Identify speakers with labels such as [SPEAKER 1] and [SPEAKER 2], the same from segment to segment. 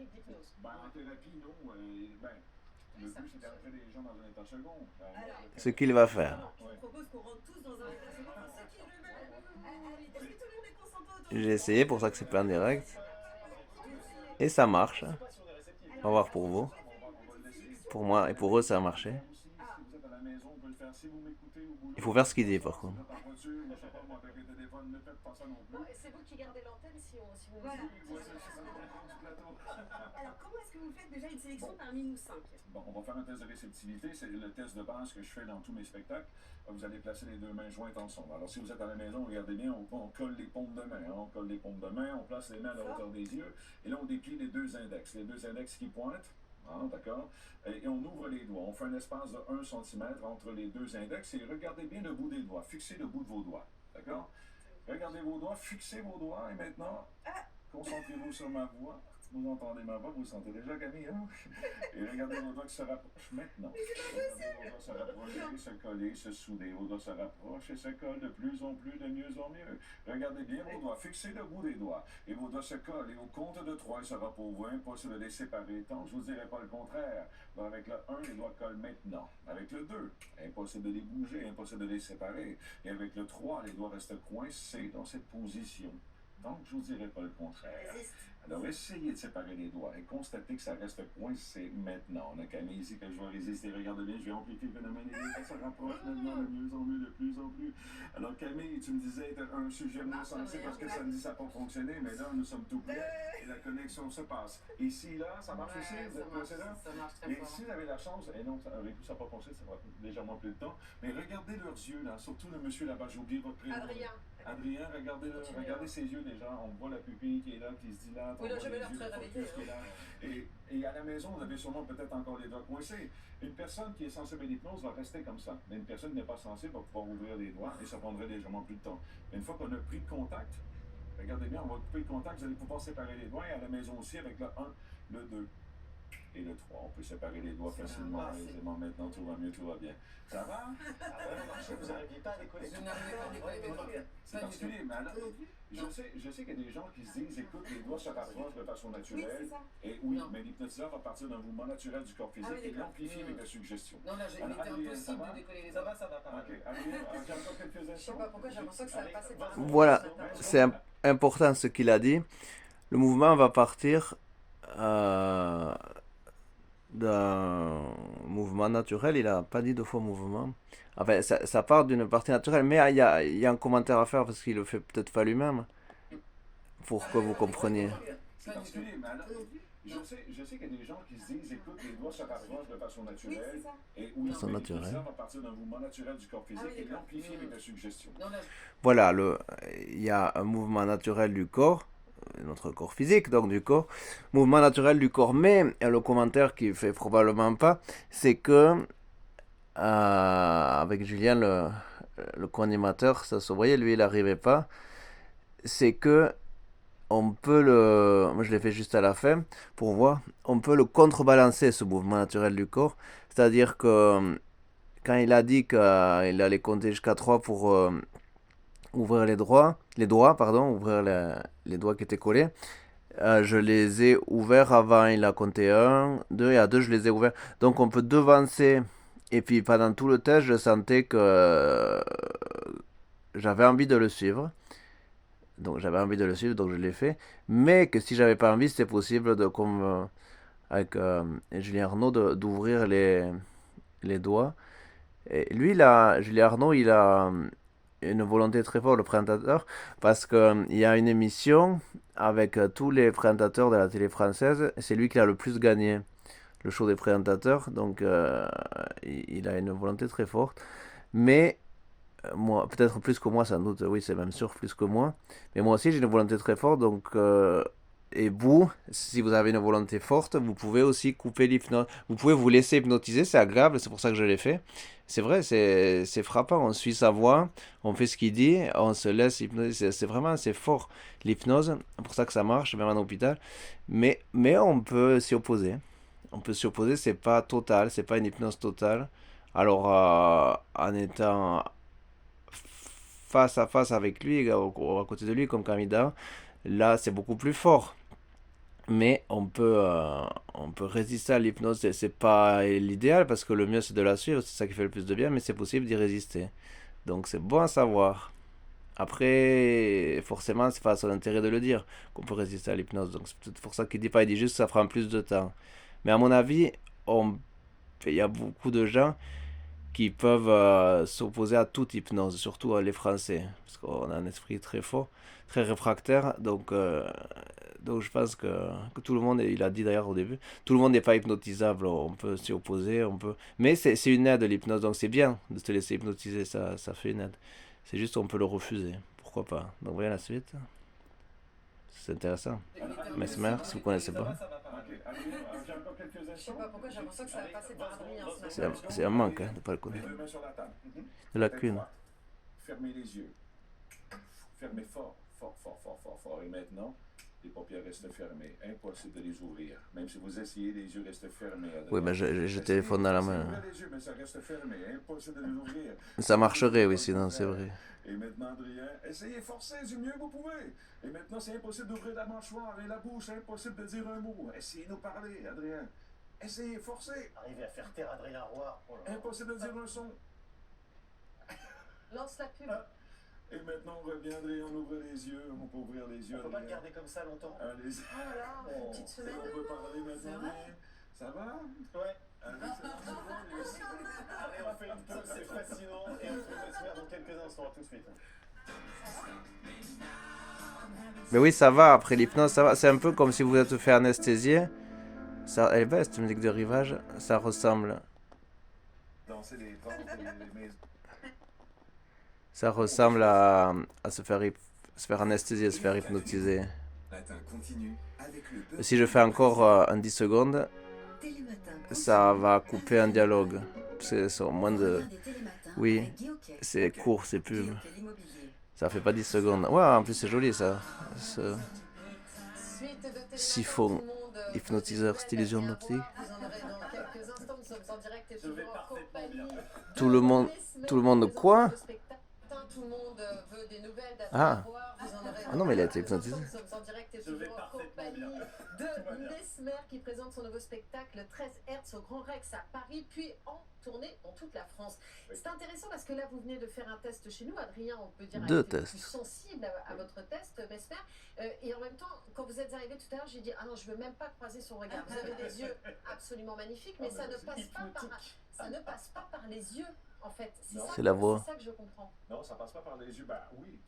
[SPEAKER 1] En thérapie, non. Le but, c'est d'entrer les gens dans un état second.
[SPEAKER 2] Ce qu'il va faire.
[SPEAKER 1] Je propose qu'on rentre tous dans un état second. Ceux qui le veulent. Allez, est-ce que tout le monde est consentant autour de
[SPEAKER 2] J'ai
[SPEAKER 1] cette
[SPEAKER 2] essayé,
[SPEAKER 1] table?
[SPEAKER 2] pour ça que c'est pas en direct. Et ça marche. On va voir pour vous. Pour moi et pour eux, ça a marché. Il faut faire ce qu'il dit, par contre.
[SPEAKER 1] C'est vous qui gardez l'antenne si vous voilà. Alors, comment est-ce que vous faites déjà une sélection parmi nous 5? Bon, on va faire un test de réceptivité. C'est le test de base que je fais dans tous mes spectacles. Vous allez placer les deux mains jointes ensemble. Alors, si vous êtes à la maison, regardez bien, on colle les paumes de main. On colle les paumes de main, on place les mains à la hauteur des yeux. Et là, on déplie les deux index. Les deux index qui pointent. D'accord? Et on ouvre les doigts. On fait un espace de 1 cm entre les deux index. Et regardez bien le bout des doigts. Fixez le bout de vos doigts. D'accord? Regardez vos doigts, fixez vos doigts. Et maintenant, concentrez-vous sur ma voix. Vous entendez ma voix, vous sentez déjà Camille, hein? Et regardez vos doigts qui se rapprochent maintenant. Regardez vos doigts se rapprocher, se coller, se souder. Vos doigts se rapprochent et se collent de plus en plus, de mieux en mieux. Regardez bien vos doigts, fixez le bout des doigts. Et vos doigts se collent. Et au compte de 3, il sera pour vous impossible de les séparer. Tant je ne vous dirai pas le contraire. Donc avec le 1, les doigts collent maintenant. Avec le 2, impossible de les bouger, impossible de les séparer. Et avec le 3, les doigts restent coincés dans cette position. Donc, je ne vous dirai pas le contraire. Alors, essayez de séparer les doigts et constatez que ça reste coincé maintenant. On a Camille ici que je vais résister. Regarde bien, je vais amplifier le phénomène et les doigts se rapprochent maintenant de mieux en mieux, de plus en plus. Alors, Camille, tu me disais être un sujet moins sensible parce que samedi, ça n'a pas fonctionné, mais là, nous sommes tout prêts et la connexion se passe. Ici, là, ça marche aussi? Vous êtes coincé là?
[SPEAKER 3] Ça marche très fort.
[SPEAKER 1] Et si vous avez la chance, et non, avec vous, ça n'a pas fonctionné, ça va légèrement plus de temps, mais regardez leurs yeux, là, surtout le monsieur là-bas, j'ai oublié votre prénom. Adrien, regardez ses yeux déjà. On voit la pupille qui est là, qui se dilate.
[SPEAKER 3] Oui, là, je vais l'air très réveillée.
[SPEAKER 1] Et à la maison, vous avez sûrement peut-être encore les doigts coincés. Une personne qui est sensible à l'hypnose va rester comme ça. Mais une personne qui n'est pas sensible va pouvoir ouvrir les doigts et ça prendrait légèrement plus de temps. Mais une fois qu'on a pris le contact, regardez bien, on va couper le contact, vous allez pouvoir séparer les doigts et à la maison aussi avec le 1, le 2. Et le 3, on peut séparer les doigts facilement, aisément. Maintenant, tout va mieux, tout va bien. Ça va? Vous n'arriviez pas à décoller.
[SPEAKER 3] Je n'arrivais pas à décoller.
[SPEAKER 1] C'est particulier, mais alors, je sais qu'il y a des gens qui se disent, écoute, les doigts se rapprochent de façon naturelle. Et oui, mais l'hypnotiseur va partir d'un mouvement naturel du corps physique et l'amplifier avec la suggestion.
[SPEAKER 3] Non, là, il était impossible de décoller les doigts.
[SPEAKER 1] Ça va. Ok, allez, j'ai encore quelques instants.
[SPEAKER 3] Je ne sais pas pourquoi, j'ai l'impression que ça passait par là.
[SPEAKER 2] Voilà, c'est important ce qu'il a dit. Le mouvement va partir d'un mouvement naturel. Il n'a pas dit deux fois mouvement. Enfin, ça part d'une partie naturelle, mais il y a un commentaire à faire parce qu'il le fait peut-être pas lui-même pour que vous compreniez.
[SPEAKER 1] C'est particulier, mais alors, je sais qu'il y a des gens qui se disent, écoute, les doigts se rapprochent de façon naturelle. Et oui,
[SPEAKER 2] façon naturelle.
[SPEAKER 1] Ça va partir d'un mouvement naturel du corps physique et l'amplifier avec la suggestion.
[SPEAKER 2] Voilà, il y a un mouvement naturel du corps, notre corps physique, donc du corps, mouvement naturel du corps, mais le commentaire qui fait probablement pas, c'est que avec Julien, le co-animateur, ça se voyait, lui il n'arrivait pas, c'est que on peut moi je l'ai fait juste à la fin pour voir, on peut le contrebalancer ce mouvement naturel du corps, c'est-à-dire que quand il a dit qu'il allait compter jusqu'à 3 pour ouvrir les doigts, ouvrir les doigts qui étaient collés, je les ai ouverts avant, il a compté 1, 2 et à 2 je les ai ouverts. Donc on peut devancer, et puis pendant tout le test je sentais que j'avais envie de le suivre. Donc j'avais envie de le suivre, donc je l'ai fait. Mais que si j'avais pas envie, c'était possible de, comme avec Julien Arnaud, d'ouvrir les doigts. Et lui, Julien Arnaud, il a une volonté très forte, le présentateur, parce qu'il y a une émission avec tous les présentateurs de la télé française, et c'est lui qui a le plus gagné le show des présentateurs, donc il a une volonté très forte. Mais moi, peut-être plus que moi, sans doute, oui, c'est même sûr, plus que moi. Mais moi aussi, j'ai une volonté très forte, donc et vous, si vous avez une volonté forte, vous pouvez aussi couper l'hypnose. Vous pouvez vous laisser hypnotiser, c'est agréable, c'est pour ça que je l'ai fait. C'est vrai, c'est frappant. On suit sa voix, on fait ce qu'il dit, on se laisse hypnotiser. C'est fort l'hypnose, c'est pour ça que ça marche, même en hôpital. Mais on peut s'y opposer. On peut s'y opposer, c'est pas total, c'est pas une hypnose totale. Alors, en étant face à face avec lui, à côté de lui, comme Kamida, là, c'est beaucoup plus fort. mais on peut résister à l'hypnose. C'est pas l'idéal parce que le mieux c'est de la suivre, c'est ça qui fait le plus de bien, mais c'est possible d'y résister. Donc c'est bon à savoir. Après, forcément, c'est pas à son intérêt de le dire qu'on peut résister à l'hypnose. Donc c'est peut-être pour ça qu'il dit pas, il dit juste que ça prend plus de temps. Mais à mon avis, il y a beaucoup de gens qui peuvent s'opposer à toute hypnose, surtout les Français, parce qu'on a un esprit très fort, très réfractaire. Donc je pense que tout le monde, il a dit d'ailleurs au début, tout le monde n'est pas hypnotisable, on peut s'y opposer, on peut... Mais c'est une aide l'hypnose, donc c'est bien de te laisser hypnotiser, ça fait une aide. C'est juste on peut le refuser, pourquoi pas. Donc voyez la suite, c'est intéressant. Mesmer, si vous connaissez pas.
[SPEAKER 3] Je sais pas pourquoi j'ai l'impression que ça va passer par Adrien ce matin.
[SPEAKER 2] C'est un manque de ne pas le
[SPEAKER 1] Les
[SPEAKER 2] connaître.
[SPEAKER 1] deux mains sur la table.
[SPEAKER 2] De lacune.
[SPEAKER 1] Fermez les yeux. Fermez fort, fort, fort, fort, fort, fort. Et maintenant, les paupières restent fermées. Impossible de les ouvrir. Même si vous essayez, les yeux restent fermés.
[SPEAKER 2] Oui, mais j'ai le téléphone dans la main.
[SPEAKER 1] Ouvrez les yeux, mais ça reste fermé. Impossible de les ouvrir.
[SPEAKER 2] Ça marcherait, oui, sinon c'est vrai.
[SPEAKER 1] Et maintenant, Adrien, essayez, forcez du mieux que vous pouvez. Et maintenant, c'est impossible d'ouvrir la mâchoire et la bouche. C'est impossible de dire un mot. Essayez de nous parler, Adrien. Essayez, forcez.
[SPEAKER 4] Arrivez à faire taire Adrien Roy. Oh là là.
[SPEAKER 1] Impossible de dire un son.
[SPEAKER 3] Lance la pub.
[SPEAKER 1] Et maintenant, on revient, Adrien, on ouvre les yeux. On peut ouvrir les yeux.
[SPEAKER 4] On peut pas le garder comme ça longtemps.
[SPEAKER 1] Allez,
[SPEAKER 3] Oh là là, une petite
[SPEAKER 1] on
[SPEAKER 3] semaine.
[SPEAKER 1] peut parler
[SPEAKER 3] C'est
[SPEAKER 1] maintenant.
[SPEAKER 3] vrai?
[SPEAKER 1] Ça va?
[SPEAKER 4] Ouais.
[SPEAKER 1] Allez, c'est bon, lui aussi.
[SPEAKER 4] Allez, on fait une pause, c'est fascinant. Et on se retrouve dans quelques instants. À tout de suite.
[SPEAKER 2] Mais oui, ça va, après l'hypnose, ça va. C'est un peu comme si vous êtes fait anesthésier. Ça, elle est belle cette musique de rivage, ça ressemble.
[SPEAKER 1] Danser les pentes et les maisons.
[SPEAKER 2] Ça ressemble à se faire anesthésier, se faire hypnotiser.
[SPEAKER 5] Matin continue avec le beurre.
[SPEAKER 2] Si je fais encore un 10 secondes,
[SPEAKER 6] Télématin
[SPEAKER 2] ça va couper un dialogue. C'est au moins de...
[SPEAKER 6] Regardez Télématin
[SPEAKER 2] Oui,
[SPEAKER 6] avec Guy Hockey.
[SPEAKER 2] c'est court, c'est pub.
[SPEAKER 6] Guy Hockey, l'immobilier.
[SPEAKER 2] Ça fait pas 10 secondes. Ouais, en plus c'est joli ça. Ce
[SPEAKER 3] Suite de Télématin,
[SPEAKER 2] siphon
[SPEAKER 3] tout le monde,
[SPEAKER 2] hypnotiseur,
[SPEAKER 3] veut des
[SPEAKER 2] style illusion
[SPEAKER 3] nouvelles
[SPEAKER 2] d'optique.
[SPEAKER 3] d'Adrien Roy. Vous en aurez dans quelques instants. Nous sommes en direct et
[SPEAKER 4] Je vais
[SPEAKER 3] toujours en
[SPEAKER 4] parfaitement bien.
[SPEAKER 3] compagnie
[SPEAKER 2] Tout le monde...
[SPEAKER 3] de
[SPEAKER 2] tout le monde
[SPEAKER 3] Mesmer,
[SPEAKER 2] quoi?
[SPEAKER 3] le spectacle. Tout le monde veut des nouvelles d'Adrien
[SPEAKER 2] Ah.
[SPEAKER 3] Roy. Vous en aurez
[SPEAKER 2] Ah non, mais il a
[SPEAKER 3] dans
[SPEAKER 2] été
[SPEAKER 3] quelques instants.
[SPEAKER 2] hypnotisé.
[SPEAKER 3] Nous sommes en direct et
[SPEAKER 4] Je vais
[SPEAKER 3] toujours en
[SPEAKER 4] parfaitement
[SPEAKER 3] compagnie
[SPEAKER 4] bien.
[SPEAKER 3] de Mesmer qui présente son nouveau spectacle 13 Hertz au Grand Rex à Paris, puis en tournée dans toute la France. C'est intéressant parce que là, vous venez de faire un test chez nous. Adrien, on peut dire, a
[SPEAKER 2] Deux
[SPEAKER 3] été
[SPEAKER 2] tests.
[SPEAKER 3] plus sensible à votre test, Mesmer. Et en même temps, quand vous êtes arrivé tout à l'heure, j'ai dit, ah non, je veux même pas croiser son regard. Vous avez des yeux absolument magnifiques, mais ça ne passe pas par les yeux, en fait.
[SPEAKER 1] Non.
[SPEAKER 2] C'est la voix.
[SPEAKER 3] C'est ça que je comprends.
[SPEAKER 1] Non, ça passe pas par les yeux. Ben oui,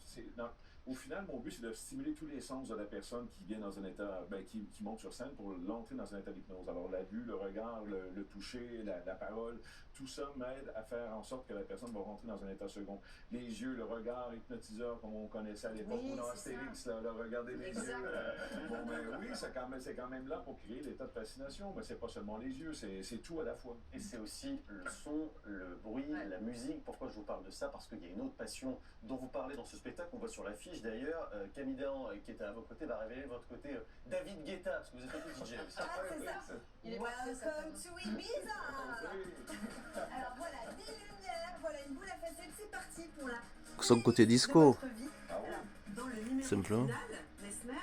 [SPEAKER 1] au final, mon but, c'est de stimuler tous les sens de la personne qui vient dans un état, qui monte sur scène pour l'entrer dans un état d'hypnose. Alors, la vue, le regard, le toucher, la parole, tout ça m'aide à faire en sorte que la personne va rentrer dans un état second. Les yeux, le regard hypnotiseur, comme on connaissait à l'époque,
[SPEAKER 3] Oui,
[SPEAKER 1] ou dans
[SPEAKER 3] c'est
[SPEAKER 1] Astérix, là, regarder les
[SPEAKER 3] Exact.
[SPEAKER 1] yeux. Bon, ben oui, c'est quand même là pour créer l'état de fascination. Mais c'est pas seulement les yeux, c'est tout à la fois.
[SPEAKER 4] Et c'est aussi le son, le bruit,
[SPEAKER 3] Ouais.
[SPEAKER 4] la musique. Pourquoi je vous parle de ça? Parce qu'il y a une autre passion dont vous parlez dans ce spectacle. On voit sur l'affiche d'ailleurs. Camille Dahan, qui est à vos côtés, va révéler votre côté David Guetta. Parce que vous êtes un peu DJ aussi.
[SPEAKER 3] Ah, c'est ça. Il est parfait, ça,
[SPEAKER 6] Welcome to Ibiza. Alors voilà, des lumières, voilà une boule à facettes, c'est parti pour la
[SPEAKER 2] Son côté
[SPEAKER 6] de
[SPEAKER 2] disco.
[SPEAKER 6] votre vie.
[SPEAKER 1] Ah oui.
[SPEAKER 6] Alors, dans le numéro
[SPEAKER 2] Simplement.
[SPEAKER 6] final, Mesmer,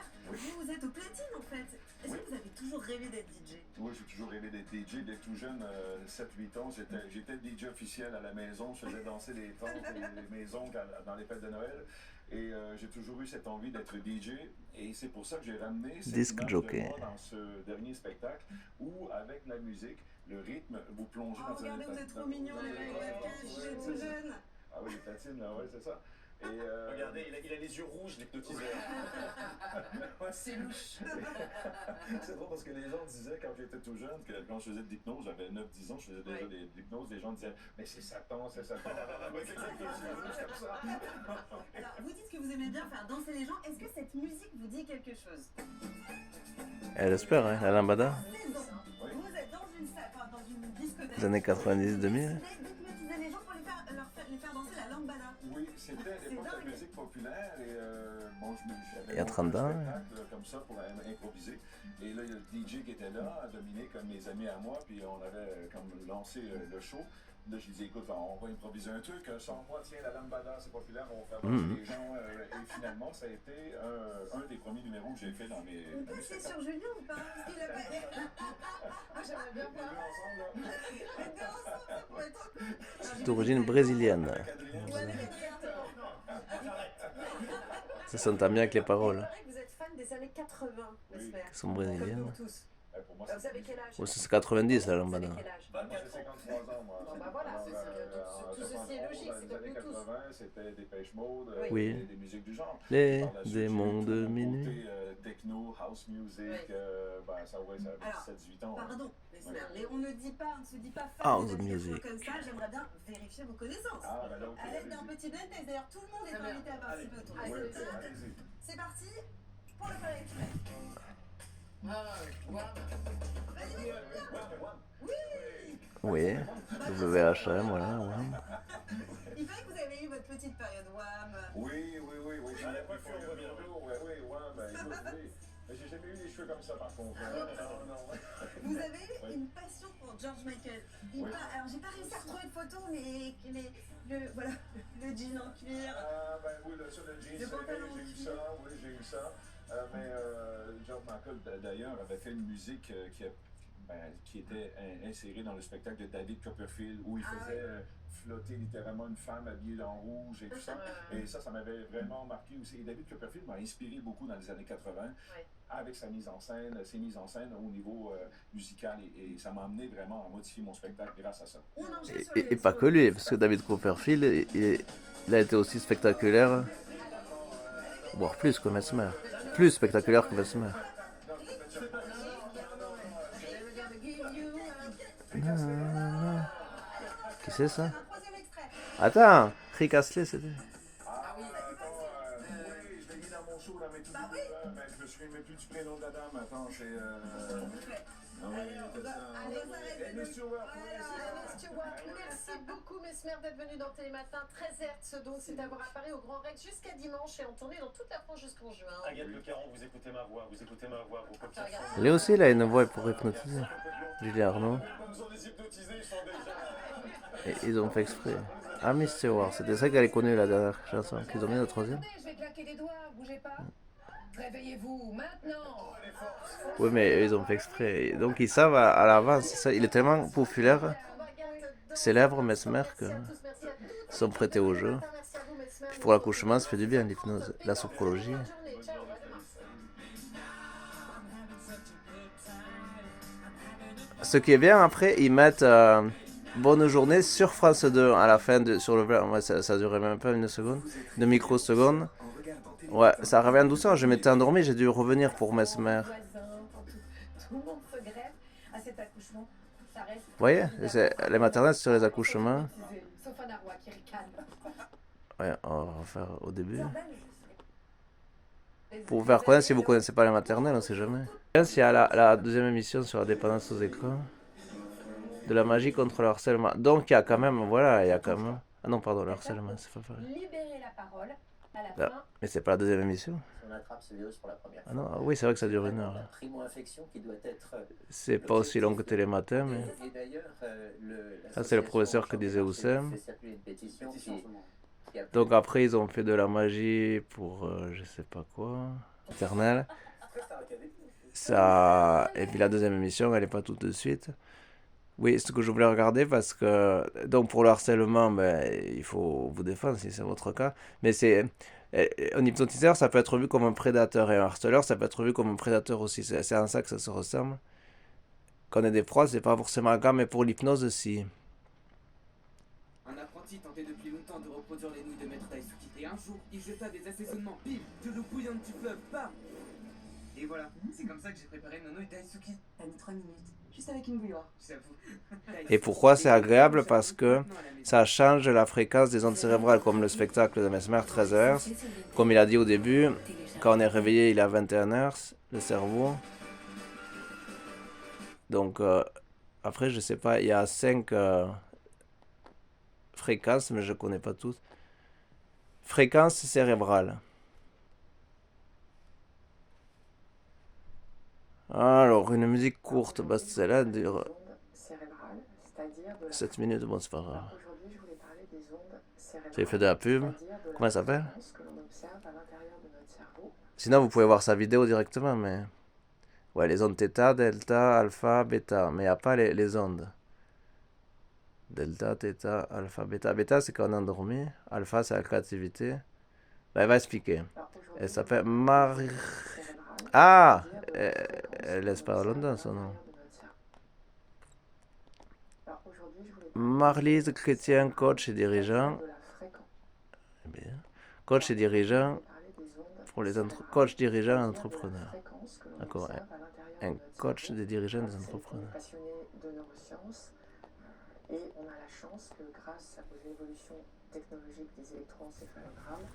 [SPEAKER 6] vous êtes au platine en fait. Est-ce
[SPEAKER 1] Oui.
[SPEAKER 6] que vous avez toujours rêvé d'être DJ?
[SPEAKER 1] Oui, j'ai toujours rêvé d'être DJ. Dès tout jeune, 7-8 ans, j'étais DJ officiel à la maison. Je faisais danser les tantes et mes oncles dans les fêtes de Noël. Et j'ai toujours eu cette envie d'être DJ. Et c'est pour ça que j'ai ramené cette
[SPEAKER 2] Disc
[SPEAKER 1] image
[SPEAKER 2] jockey.
[SPEAKER 1] de moi dans ce dernier spectacle où, avec la musique, le rythme, vous plongez
[SPEAKER 6] Oh,
[SPEAKER 1] dans
[SPEAKER 6] regardez, vous êtes trop mignons, les mecs, vous êtes tout jeunes.
[SPEAKER 1] Ah oui, les platines, là, ouais, c'est ça. Et,
[SPEAKER 4] Regardez, il a les yeux rouges, l'hypnotiseur.
[SPEAKER 3] C'est louche.
[SPEAKER 1] c'est drôle parce que les gens disaient quand j'étais tout jeune, que quand je faisais de l'hypnose, j'avais 9-10 ans, je faisais déjà de l'hypnose, les gens disaient mais c'est Satan, c'est Satan. Ouais, c'est exact, les yeux rouges comme ça.
[SPEAKER 6] Alors, vous dites que vous aimez bien faire danser les gens. Est-ce que cette musique vous dit quelque chose?
[SPEAKER 2] Elle espère, hein, la lambada.
[SPEAKER 6] 16 ans.
[SPEAKER 1] Oui.
[SPEAKER 6] Vous êtes dans une salle, enfin, dans une discothèque.
[SPEAKER 2] Les années 90, 2000.
[SPEAKER 6] Vous décidez d'hypnotiser les gens pour les faire danser la lambada.
[SPEAKER 1] Oui, c'était à l'époque la
[SPEAKER 6] dingue.
[SPEAKER 1] musique populaire et bon,
[SPEAKER 2] Il y a 30 ans.
[SPEAKER 1] Comme ça pour improviser. Et là, il y a le DJ qui était là, Dominique, un de mes amis à moi, puis on avait comme lancé le show. Là, j'ai dit, écoute, on va improviser un truc, sans moi, tiens, la lambada, c'est populaire, on va faire marcher les gens. Et finalement, ça a été un des premiers numéros que j'ai fait dans mes.
[SPEAKER 6] On peut essayer sur Julien ou pas? Parce qu'il a pas.
[SPEAKER 3] Ah, j'aimerais bien voir.
[SPEAKER 6] Les deux ensemble, ça pourrait être cool.
[SPEAKER 2] C'est d'origine brésilienne. Ça s'entend bien avec les paroles.
[SPEAKER 3] Il paraît que vous êtes fan des années 80, Mesmer.
[SPEAKER 2] Ils sont brésiliennes.
[SPEAKER 3] Comme nous tous.
[SPEAKER 1] Pour moi,
[SPEAKER 3] Vous avez quel âge?
[SPEAKER 2] Ouais, c'est 90 la
[SPEAKER 3] Vous
[SPEAKER 2] lambada.
[SPEAKER 3] avez quel âge?
[SPEAKER 1] Moi, j'ai 53 ans, moi.
[SPEAKER 3] Bon, bah voilà, c'est ça. Tout ceci est logique, c'est
[SPEAKER 1] dans
[SPEAKER 3] comme
[SPEAKER 1] les années
[SPEAKER 3] nous tous.
[SPEAKER 1] 80, c'était Dépêche Mode,
[SPEAKER 2] Oui.
[SPEAKER 1] des musiques du genre.
[SPEAKER 2] Les
[SPEAKER 1] Par la suite,
[SPEAKER 2] démons
[SPEAKER 1] j'ai eu
[SPEAKER 2] de
[SPEAKER 1] tout mon
[SPEAKER 2] minuit.
[SPEAKER 1] côté, techno, house music, ben, ça avait
[SPEAKER 6] Alors,
[SPEAKER 1] 17-18 ans.
[SPEAKER 6] Pardon, Mesmer, mais on ne dit pas, on ne se dit pas
[SPEAKER 2] House
[SPEAKER 6] fan des
[SPEAKER 2] music.
[SPEAKER 6] comme ça. J'aimerais bien vérifier vos connaissances.
[SPEAKER 1] Ah, ben là, ok,
[SPEAKER 6] À l'aide d'un
[SPEAKER 1] allez-y.
[SPEAKER 6] petit blind test. D'ailleurs, tout le monde est
[SPEAKER 3] Très bien.
[SPEAKER 6] invité à participer autour de
[SPEAKER 3] Allez.
[SPEAKER 6] cette
[SPEAKER 1] Ouais,
[SPEAKER 6] table.
[SPEAKER 1] allez-y.
[SPEAKER 6] C'est parti pour le palais express. Validez
[SPEAKER 2] Oui. WHM, voilà. Ouais.
[SPEAKER 6] Il paraît que vous avez eu votre petite période WAM.
[SPEAKER 1] Oui. J'en ai pas fait un premier jour. Ouais, ben écoute, oui. Mais j'ai jamais eu les cheveux comme ça, par contre. Non.
[SPEAKER 6] Vous avez une passion pour George Michael. Alors, j'ai pas réussi à retrouver de photos, mais voilà, le jean en cuir.
[SPEAKER 1] Ah, ben oui, sur le jean,
[SPEAKER 6] Le pantalon
[SPEAKER 1] j'ai eu
[SPEAKER 6] aussi.
[SPEAKER 1] ça, oui, j'ai eu ça. Mais George Michael, d'ailleurs, avait fait une musique qui était insérée dans le spectacle de David Copperfield, où il faisait flotter littéralement une femme habillée en rouge et tout ça. Et ça m'avait vraiment marqué aussi. Et David Copperfield m'a inspiré beaucoup dans les années 80, avec ses mises en scène au niveau musical. Et ça m'a amené vraiment à modifier mon spectacle grâce à ça.
[SPEAKER 6] On enchaîne sur
[SPEAKER 2] Et pas que lui, parce que David Copperfield, il a été aussi spectaculaire, voire plus que Mesmer. Plus spectaculaire que Mesmer. Qui c'est ça?
[SPEAKER 6] un troisième extrait.
[SPEAKER 2] Attends, Rick Astley c'était.
[SPEAKER 1] Oui, je l'ai mis dans mon show, dans mes tout
[SPEAKER 6] Bah oui.
[SPEAKER 1] mais je me souviens même plus du prénom de la dame. Attends, c'est.
[SPEAKER 6] Allez, on va s'arrêter.
[SPEAKER 1] Amy Stewart,
[SPEAKER 3] Amy Stewart, merci beaucoup Mesmer d'être venu dans Télématin. 13 Hertz, donc c'est d'avoir apparu au Grand Rex jusqu'à dimanche et en tournée dans toute la France jusqu'en juin.
[SPEAKER 4] Agathe Le Caron, vous écoutez ma voix, vos paupières sont...
[SPEAKER 2] Lui aussi il a une voix pour hypnotiser. Julien Arnaud.
[SPEAKER 4] Comme ils ont les hypnotisés, ils sont déjà...
[SPEAKER 2] Et ils ont fait exprès. Amy Stewart, c'était ça qu'elle est connue la dernière chanson qu'ils ont mis la troisième.
[SPEAKER 7] Attendez, je vais claquer des doigts, bougez pas. Réveillez-vous maintenant.
[SPEAKER 2] Oui mais ils ont fait exprès. Et donc ils savent à l'avance, c'est ça. Il est tellement populaire, célèbre Mesmer que ils sont prêtés au jeu. Puis pour l'accouchement ça fait du bien l'hypnose, la sophrologie. Ce qui est bien après, ils mettent Bonne journée sur France 2 à la fin sur le ouais, ça durait même pas une seconde, une microseconde. Ouais, ça revient doucement. Je m'étais endormi, j'ai dû revenir pour Mesmer.
[SPEAKER 7] Tout le monde se greffe à cet accouchement. Ça reste.
[SPEAKER 2] Vous voyez, les maternelles sur les accouchements.
[SPEAKER 7] Sauf un arroi qui ricane.
[SPEAKER 2] Ouais, on va refaire au début. Pour vous faire connaître, si vous connaissez pas les maternelles, on sait jamais. Il y a la deuxième émission sur la dépendance aux écrans. De la magie contre le harcèlement. Donc il y a quand même, voilà, il y a quand même... Ah non, pardon, le harcèlement, c'est pas pareil.
[SPEAKER 7] Libérer la parole à la
[SPEAKER 2] Là.
[SPEAKER 7] fin.
[SPEAKER 2] Mais c'est pas la deuxième émission.
[SPEAKER 8] On attrape ce virus pour la première fois.
[SPEAKER 2] Ah non, ah oui, c'est vrai que ça dure une heure.
[SPEAKER 8] La primo-infection qui doit être...
[SPEAKER 2] C'est pas aussi long que Télématin, mais...
[SPEAKER 8] Et d'ailleurs,
[SPEAKER 2] Ah, c'est le professeur que disait Oussem.
[SPEAKER 8] fait circuler une pétition qui a...
[SPEAKER 2] Donc après, ils ont fait de la magie pour je sais pas quoi. Éternel. Ça... Et puis la deuxième émission, elle est pas toute de suite. Oui, c'est ce que je voulais regarder parce que... Donc pour le harcèlement, ben, il faut vous défendre si c'est votre cas. Mais c'est... Un hypnotiseur, ça peut être vu comme un prédateur. Et un harceleur, ça peut être vu comme un prédateur aussi. C'est en ça que ça se ressemble. Quand on est des pros, c'est pas forcément le cas, mais pour l'hypnose, si.
[SPEAKER 9] Un apprenti tentait depuis longtemps de reproduire les nouilles de Maître Daisuke. Et un jour, il jeta des assaisonnements, bim, de l'eau bouillante du fleuve, bam. Et voilà, c'est comme ça que j'ai préparé nos nouilles Daisuke.
[SPEAKER 6] T'as mis 3 minutes, juste avec une bouilloire.
[SPEAKER 9] J'avoue.
[SPEAKER 2] Et pourquoi c'est agréable? Parce que ça change la fréquence des ondes cérébrales, comme le spectacle de Mesmer, 13 Hz. Comme il a dit au début, quand on est réveillé, il est à 21 Hz, le cerveau. Donc, après, je sais pas, il y a 5 fréquences, mais je connais pas toutes. Fréquence cérébrale. Alors, une musique courte, bah celle-là dure 7 minutes, bon c'est pas grave.
[SPEAKER 3] Aujourd'hui, je voulais parler des ondes cérébrales.
[SPEAKER 2] J'ai fait de la pub.
[SPEAKER 3] C'est-à-dire de la
[SPEAKER 2] Comment elle s'appelle?
[SPEAKER 3] fréquence que l'on observe à l'intérieur de notre cerveau.
[SPEAKER 2] Sinon, vous pouvez voir sa vidéo directement, mais... Ouais, les ondes θ, delta, alpha, bêta. Mais il n'y a pas les ondes. Delta, θ, alpha, bêta. Bêta, c'est quand on est endormi. Alpha, c'est la créativité. Bah, elle va expliquer. Elle s'appelle Marie... Ah! Elle laisse pas à London, son nom. Marlise Chrétien, coach et dirigeant. Eh bien, coach et dirigeant pour les coach dirigeants entrepreneurs. D'accord. Un coach des dirigeants des entrepreneurs.
[SPEAKER 3] Passionné de neurosciences et on a la chance que grâce aux évolutions technologiques des électroencéphalogrammes,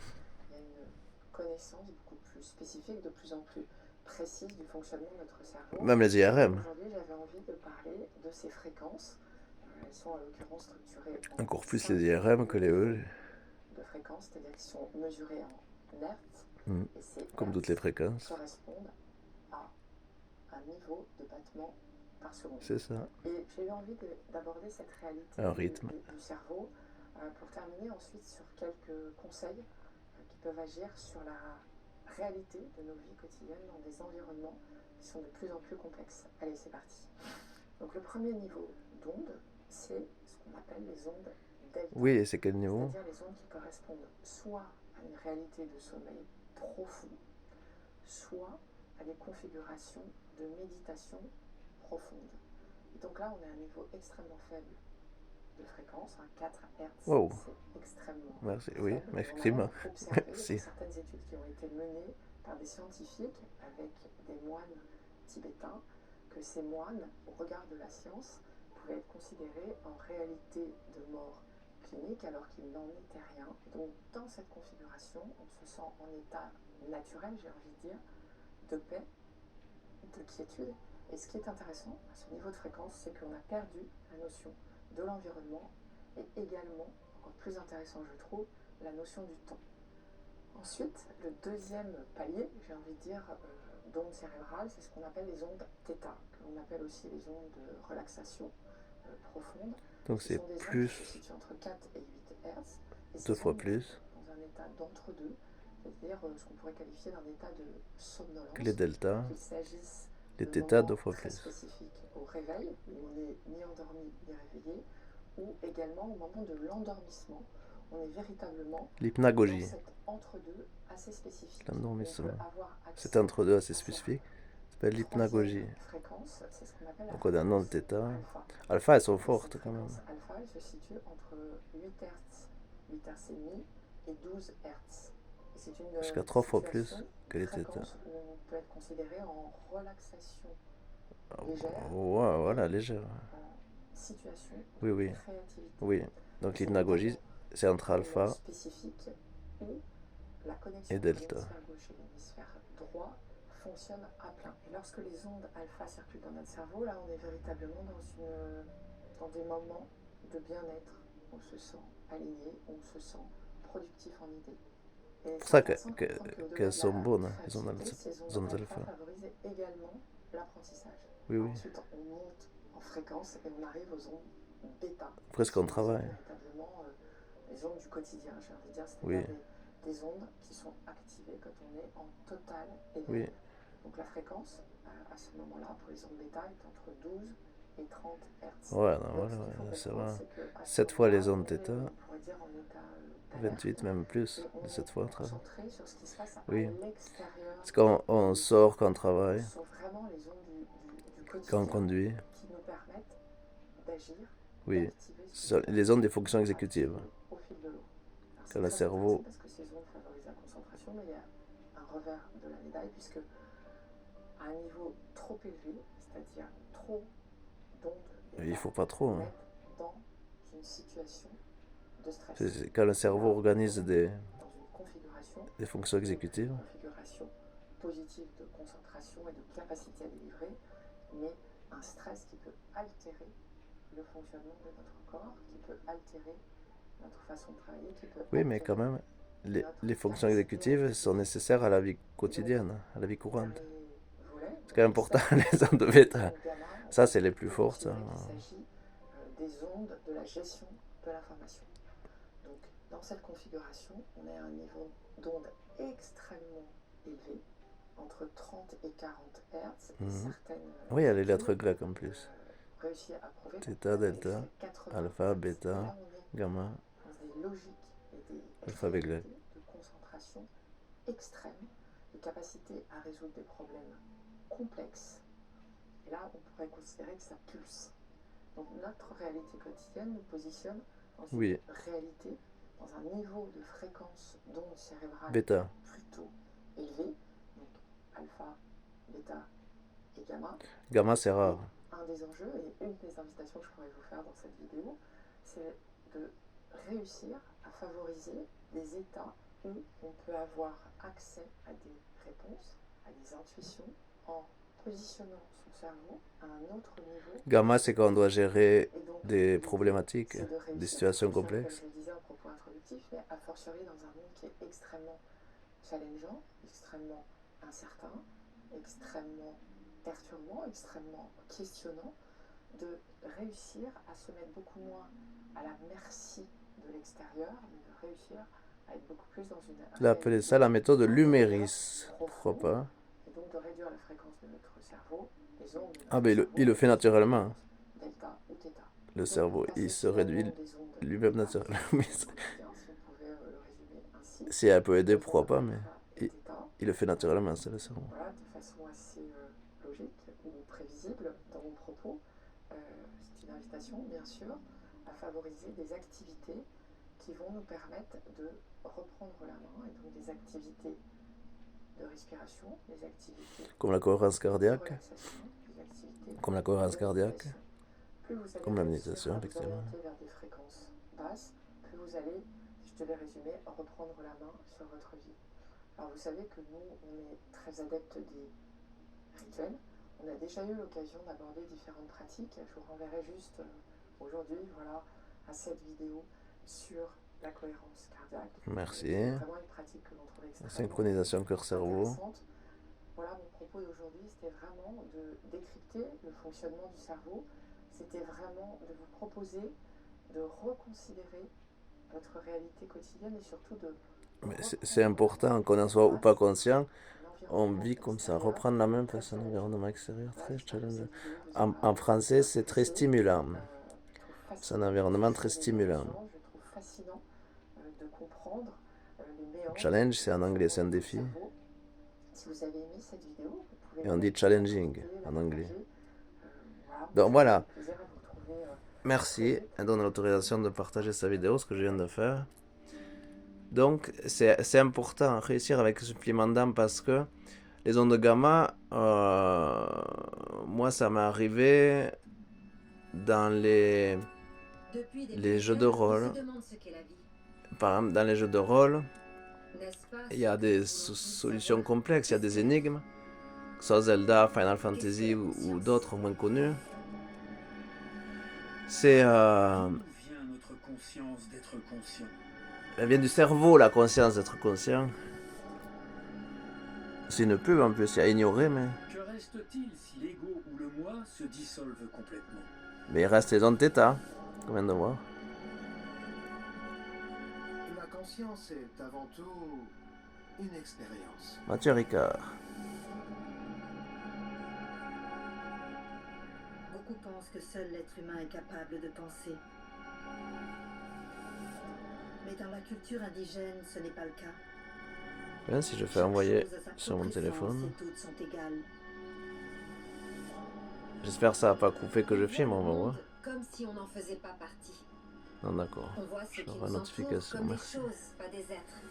[SPEAKER 3] il y a une connaissance beaucoup plus spécifique, de plus en plus précise du fonctionnement de notre cerveau.
[SPEAKER 2] Même les IRM.
[SPEAKER 3] Aujourd'hui, j'avais envie de parler de ces fréquences. Elles sont en l'occurrence structurées
[SPEAKER 2] encore plus les IRM que les E.
[SPEAKER 3] De fréquences, c'est-à-dire qu'elles sont mesurées en hertz. Et ces
[SPEAKER 2] comme toutes les fréquences.
[SPEAKER 3] Correspondent à un niveau de battement par seconde.
[SPEAKER 2] C'est ça.
[SPEAKER 3] Et j'ai eu envie d'aborder cette réalité
[SPEAKER 2] un rythme.
[SPEAKER 3] Du cerveau pour terminer ensuite sur quelques conseils qui peuvent agir sur la réalité de nos vies quotidiennes dans des environnements qui sont de plus en plus complexes. Allez, c'est parti. Donc le premier niveau d'onde, c'est ce qu'on appelle les ondes delta.
[SPEAKER 2] Oui, et c'est quel niveau?
[SPEAKER 3] C'est-à-dire les ondes qui correspondent soit à une réalité de sommeil profond, soit à des configurations de méditation profonde. Et donc là, on est à un niveau extrêmement faible de fréquence, 4 Hz.
[SPEAKER 2] Wow.
[SPEAKER 3] C'est extrêmement
[SPEAKER 2] Merci,
[SPEAKER 3] faible.
[SPEAKER 2] oui, effectivement.
[SPEAKER 3] Merci. Certaines études qui ont été menées par des scientifiques avec des moines tibétains, que ces moines, au regard de la science, pouvaient être considérés en réalité de mort clinique alors qu'il n'en était rien. Et donc dans cette configuration, on se sent en état naturel, j'ai envie de dire, de paix, de quiétude. Et ce qui est intéressant à ce niveau de fréquence, c'est qu'on a perdu la notion de l'environnement et également, encore plus intéressant je trouve, la notion du temps. Ensuite, le deuxième palier, j'ai envie de dire, d'ondes cérébrales, c'est ce qu'on appelle les ondes θ, que l'on appelle aussi les ondes de relaxation profonde.
[SPEAKER 2] Donc c'est plus...
[SPEAKER 3] Qui se situent entre 4 et 8 Hz. Et
[SPEAKER 2] 2 fois plus.
[SPEAKER 3] Dans un état d'entre-deux, c'est-à-dire ce qu'on pourrait qualifier d'un état de somnolence.
[SPEAKER 2] Que les delta.
[SPEAKER 3] Qu'il s'agisse
[SPEAKER 2] les θ 2 fois plus.
[SPEAKER 3] Spécifique au réveil, où on n'est ni endormi ni réveillé, ou également au moment de l'endormissement, on est véritablement
[SPEAKER 2] l'hypnagogie.
[SPEAKER 3] Dans cet entre-deux assez spécifique.
[SPEAKER 2] L'endormissement. Cet entre-deux assez spécifique s'appelle l'hypnagogie.
[SPEAKER 3] C'est ce qu'on appelle
[SPEAKER 2] donc on a un nom de θ. Alpha, elles sont fortes quand même.
[SPEAKER 3] Alpha, elle se situe entre 8 Hz, 8 Hz et demi et 12 Hz.
[SPEAKER 2] Jusqu'à 3 fois plus que les θ.
[SPEAKER 3] On peut être considéré en relaxation légère.
[SPEAKER 2] Ouais, voilà, légère.
[SPEAKER 3] Situation
[SPEAKER 2] oui, oui.
[SPEAKER 3] Créativité.
[SPEAKER 2] Oui, donc l'hypnagogie, c'est entre alpha
[SPEAKER 3] spécifique où la connexion
[SPEAKER 2] et delta.
[SPEAKER 3] L'hémisphère gauche et l'hémisphère droit fonctionne à plein. Et lorsque les ondes alpha circulent dans notre cerveau, là on est véritablement dans des moments de bien-être. On se sent aligné, on se sent productif en idée.
[SPEAKER 2] C'est pour ça qu'elles sont bonnes, les ondes alpha.
[SPEAKER 3] Favorisent également l'apprentissage.
[SPEAKER 2] Oui, oui.
[SPEAKER 3] Ensuite, on monte en fréquence et on arrive aux ondes bêta.
[SPEAKER 2] Presque on travaille.
[SPEAKER 3] Véritablement les ondes du quotidien, j'ai envie de dire,
[SPEAKER 2] c'est-à-dire
[SPEAKER 3] des ondes qui sont activées quand on est en total éveil.
[SPEAKER 2] Oui.
[SPEAKER 3] Donc la fréquence, à ce moment-là, pour les ondes bêta, est entre 12 et 30 Hz.
[SPEAKER 2] Ouais, non, voilà, c'est vrai. 7 fois les ondes θ, 28 même plus, de 7 fois. Oui. C'est quand on sort, quand on travaille, quand on conduit.
[SPEAKER 3] Qui nous permettent d'agir.
[SPEAKER 2] Oui, les ondes des fonctions exécutives.
[SPEAKER 3] Au fil de l'eau.
[SPEAKER 2] Quand le cerveau...
[SPEAKER 3] Parce que ces ondes favorisent la concentration, mais il y a un revers de la médaille, puisque à un niveau trop élevé, c'est-à-dire trop d'ondes...
[SPEAKER 2] Il ne faut pas trop. Hein.
[SPEAKER 3] Dans une situation de stress.
[SPEAKER 2] C'est quand le cerveau organise des fonctions exécutives.
[SPEAKER 3] Une configuration positive de concentration et de capacité à délivrer, mais un stress qui peut altérer le fonctionnement de notre corps, qui peut altérer notre façon de travailler, qui peut...
[SPEAKER 2] Oui, mais quand même, les fonctions exécutives sont nécessaires à la vie quotidienne, à la vie courante. Ce qui est important, les ondes bêta.
[SPEAKER 3] Gamma,
[SPEAKER 2] Ça, c'est les plus
[SPEAKER 3] on
[SPEAKER 2] fortes.
[SPEAKER 3] considère qu'il s'agit des ondes de la gestion de l'information. Donc, dans cette configuration, on est à un niveau d'onde extrêmement élevé, entre 30 et 40 Hz, et certaines
[SPEAKER 2] Oui, il y a les
[SPEAKER 3] études,
[SPEAKER 2] lettres grecques en plus.
[SPEAKER 3] réussi à prouver
[SPEAKER 2] Theta, delta,
[SPEAKER 3] 80
[SPEAKER 2] alpha,
[SPEAKER 3] Hz. Et
[SPEAKER 2] bêta,
[SPEAKER 3] là, on est
[SPEAKER 2] gamma,
[SPEAKER 3] dans des logiques et des
[SPEAKER 2] alphabet grec.
[SPEAKER 3] réalités de concentration extrême, de capacité à résoudre des problèmes complexes. Et là, on pourrait considérer que ça pulse. Donc notre réalité quotidienne nous positionne dans une
[SPEAKER 2] Oui.
[SPEAKER 3] réalité, dans un niveau de fréquence d'onde cérébrale
[SPEAKER 2] Bêta.
[SPEAKER 3] plutôt élevé, donc alpha, bêta et gamma.
[SPEAKER 2] Gamma, c'est rare.
[SPEAKER 3] Un des enjeux et une des invitations que je pourrais vous faire dans cette vidéo, c'est de réussir à favoriser des états où on peut avoir accès à des réponses, à des intuitions, en positionnant son cerveau à un autre niveau.
[SPEAKER 2] Gamma, c'est quand on doit gérer
[SPEAKER 3] Et donc,
[SPEAKER 2] des problématiques,
[SPEAKER 3] c'est de réussir
[SPEAKER 2] des situations
[SPEAKER 3] à faire,
[SPEAKER 2] complexes.
[SPEAKER 3] comme je le disais en propos introductif, mais a fortiori dans un monde qui est extrêmement challengeant, extrêmement incertain, extrêmement perturbant, extrêmement questionnant, de réussir à se mettre beaucoup moins à la merci de l'extérieur, mais de réussir à être beaucoup plus dans une
[SPEAKER 2] Il a appelé ça la méthode Luméris. Pourquoi pas?
[SPEAKER 3] et donc de réduire la fréquence de notre cerveau, les ondes de
[SPEAKER 2] Ah,
[SPEAKER 3] notre
[SPEAKER 2] ben
[SPEAKER 3] cerveau,
[SPEAKER 2] il le fait naturellement.
[SPEAKER 3] delta ou theta.
[SPEAKER 2] Le
[SPEAKER 3] Donc,
[SPEAKER 2] cerveau,
[SPEAKER 3] ça,
[SPEAKER 2] il
[SPEAKER 3] c'est
[SPEAKER 2] se réduit
[SPEAKER 3] finalement des ondes
[SPEAKER 2] lui-même
[SPEAKER 3] bêta.
[SPEAKER 2] naturellement.
[SPEAKER 3] Si on pouvait le résumer ainsi.
[SPEAKER 2] Si elle peut aider, pourquoi pas, mais
[SPEAKER 3] Alpha et
[SPEAKER 2] il,
[SPEAKER 3] theta,
[SPEAKER 2] il le fait naturellement, c'est le cerveau.
[SPEAKER 3] voilà, de façon assez logique ou prévisible dans mon propos. C'est une invitation, bien sûr, à favoriser des activités qui vont nous permettre de reprendre la main, et donc des activités de respiration, des activités
[SPEAKER 2] Comme la cohérence
[SPEAKER 3] de
[SPEAKER 2] cardiaque,
[SPEAKER 3] relaxation, des activités
[SPEAKER 2] comme la cohérence
[SPEAKER 3] de
[SPEAKER 2] cardiaque,
[SPEAKER 3] méditation. Plus vous allez
[SPEAKER 2] comme la
[SPEAKER 3] réussir
[SPEAKER 2] méditation,
[SPEAKER 3] à vous
[SPEAKER 2] effectivement.
[SPEAKER 3] orienter vers des fréquences basses, plus vous allez, si je devais résumer, reprendre la main sur votre vie. Alors vous savez que nous, on est très adeptes des rituels. On a déjà eu l'occasion d'aborder différentes pratiques. Je vous renverrai juste aujourd'hui, voilà, à cette vidéo sur la cohérence cardiaque.
[SPEAKER 2] Merci.
[SPEAKER 3] C'est vraiment une pratique que l'on trouve
[SPEAKER 2] La
[SPEAKER 3] extrêmement
[SPEAKER 2] synchronisation cœur-cerveau.
[SPEAKER 3] intéressante. Voilà, mon propos d'aujourd'hui, c'était vraiment de décrypter le fonctionnement du cerveau. C'était vraiment de vous proposer de reconsidérer votre réalité quotidienne et surtout de...
[SPEAKER 2] Mais c'est important qu'on en soit ou pas conscient. On vit comme ça, reprendre la main face à un environnement extérieur très challengeant. En français, c'est très stimulant. C'est un environnement très stimulant.
[SPEAKER 3] Je trouve fascinant de comprendre les méandres
[SPEAKER 2] Challenge, c'est en anglais, c'est un défi.
[SPEAKER 3] Si vous avez aimé cette vidéo, vous pouvez
[SPEAKER 2] Et on dit
[SPEAKER 3] la
[SPEAKER 2] challenging
[SPEAKER 3] commenter, la
[SPEAKER 2] en anglais.
[SPEAKER 3] partager.
[SPEAKER 2] Donc voilà,
[SPEAKER 3] Plaisir à vous retrouver,
[SPEAKER 2] merci. Elle donne l'autorisation de partager sa vidéo, ce que je viens de faire. Donc c'est important, réussir avec ce supplément d'âme parce que les ondes gamma, moi ça m'est arrivé dans les jeux de rôle. Par exemple, dans les jeux de rôle, il y a des solutions complexes, il y a des énigmes, que ce soit Zelda, Final Fantasy ou d'autres moins connus. C'est...
[SPEAKER 1] D'où vient notre conscience d'être conscient?
[SPEAKER 2] Elle vient du cerveau, la conscience d'être conscient. C'est une pub en plus, il y a ignoré, mais...
[SPEAKER 1] Que reste-t-il si l'ego ou le moi se dissolvent complètement?
[SPEAKER 2] Mais il reste les ondes θ, qu'on vient de voir.
[SPEAKER 10] La conscience est avant tout une expérience.
[SPEAKER 2] Mathieu Ricard.
[SPEAKER 6] Beaucoup pensent que seul l'être humain est capable de penser. Mais dans la culture indigène, ce n'est pas le cas.
[SPEAKER 2] Bien, si je fais
[SPEAKER 6] Chaque
[SPEAKER 2] envoyer
[SPEAKER 6] chose a sa
[SPEAKER 2] sur mon
[SPEAKER 6] propre
[SPEAKER 2] téléphone.
[SPEAKER 6] essence et toutes sont égales.
[SPEAKER 2] J'espère que ça va pas couper que je filme, on va voir.
[SPEAKER 3] comme si on n'en faisait pas partie.
[SPEAKER 2] Non, d'accord.
[SPEAKER 3] On voit ce qui
[SPEAKER 2] J'aurai
[SPEAKER 3] nous entoure
[SPEAKER 2] notification,
[SPEAKER 3] comme des
[SPEAKER 2] merci.
[SPEAKER 3] choses, pas des êtres.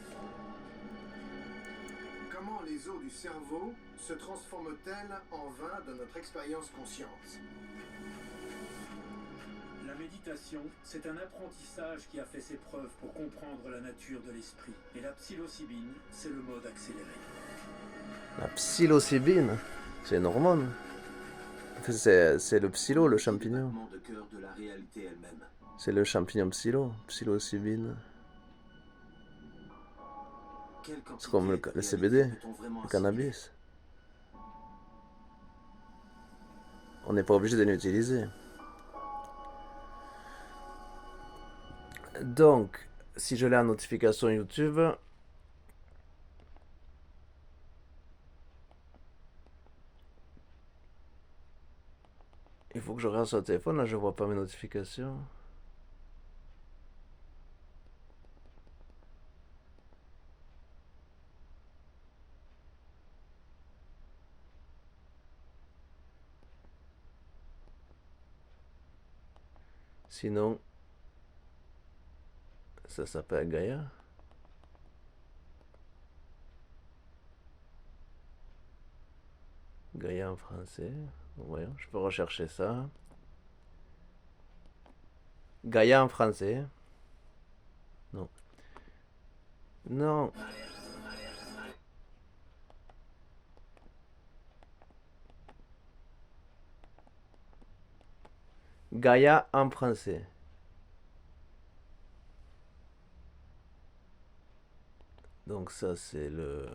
[SPEAKER 10] Comment les eaux du cerveau se transforment-elles en vin de notre expérience consciente?
[SPEAKER 1] La méditation, c'est un apprentissage qui a fait ses preuves pour comprendre la nature de l'esprit. Et la psilocybine, c'est le mode accéléré.
[SPEAKER 2] La psilocybine, c'est une hormone. C'est le psylo, le champignon.
[SPEAKER 5] De cœur de la réalité elle-même.
[SPEAKER 2] C'est le champignon psilocybine. C'est comme le CBD, le cannabis. On n'est pas obligé de l'utiliser. Donc, si je l'ai en notification YouTube, il faut que je regarde sur le téléphone. Là, je vois pas mes notifications. Sinon, ça s'appelle Gaïa. Gaïa en français. Voyons, je peux rechercher ça. Gaïa en français. Non. Non. Gaïa en français. Donc ça c'est le